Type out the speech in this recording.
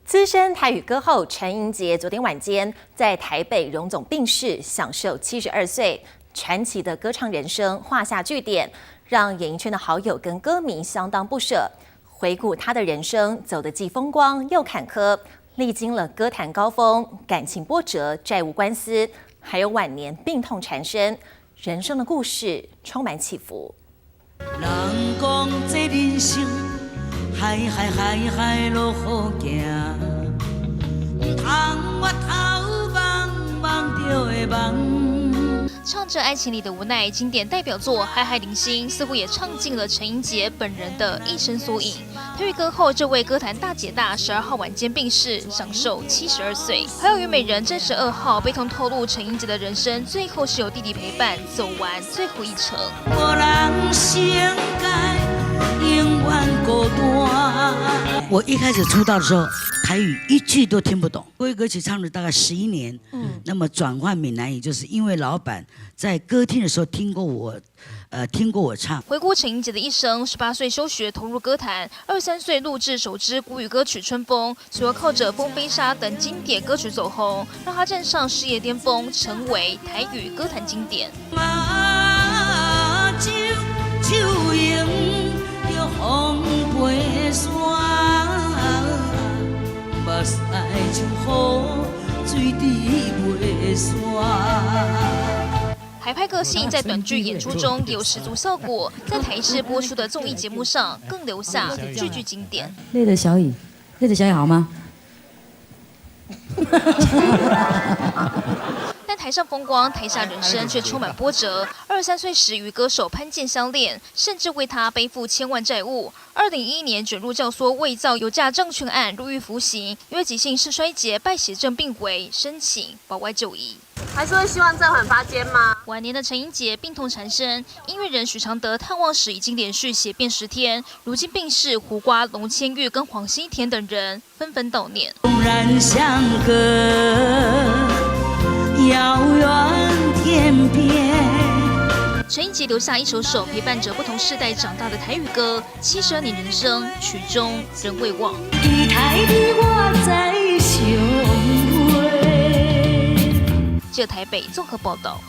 资深台语歌后陈英杰昨天晚间在台北荣总病逝，享受72岁。传奇的歌唱人生画下句点，让演艺圈的好友跟歌迷相当不舍。回顾他的人生，走得既风光又坎坷，历经了歌坛高峰、感情波折、债务官司，还有晚年病痛缠身，人生的故事充满起伏。人讲这人生，海路好行，唔通我头茫茫着会梦。唱着爱情里的无奈，经典代表作《海海零星》似乎也唱尽了陈英杰本人的一生缩影。台语歌后这位歌坛大姐大12号晚间病逝，享受72岁。还有虞美人正12号悲痛透露，陈英杰的人生最后是有弟弟陪伴走完最后一程。无人生该永远孤单。我一开始出道的时候，台语一句都听不懂，国语歌曲唱了大概11年。那么转换闽南语，就是因为老板在歌厅的时候听过我唱。回顾陈英杰的一生，18岁休学投入歌坛，23岁录制首支国语歌曲《春风》，随后靠着《风飞沙》等经典歌曲走红，让他站上事业巅峰，成为台语歌坛经典。手迎着风飞山，目屎像雨水滴袂散。海派个性在短剧演出中也有十足效果，在台视播出的综艺节目上更留下句句经典。累的小雨好吗？但台上风光，台下人生却充满波折。23岁时与歌手潘健相恋，甚至为他背负千万债务。2011年卷入教唆伪造有价证券案，入狱服刑，因为急性肾衰竭、败血症病危，申请保外就医。还是会希望暂缓发监吗？晚年的陈英杰病痛缠身，音乐人许常德探望时已经连续血便10天，如今病逝，胡瓜、龙千玉跟黄西田等人纷纷悼念。纵然相隔遥远天边。陈英杰留下一首首陪伴着不同世代长大的台语歌，72年人生，曲终人未忘。在台里我在相会。记者台北综合报道。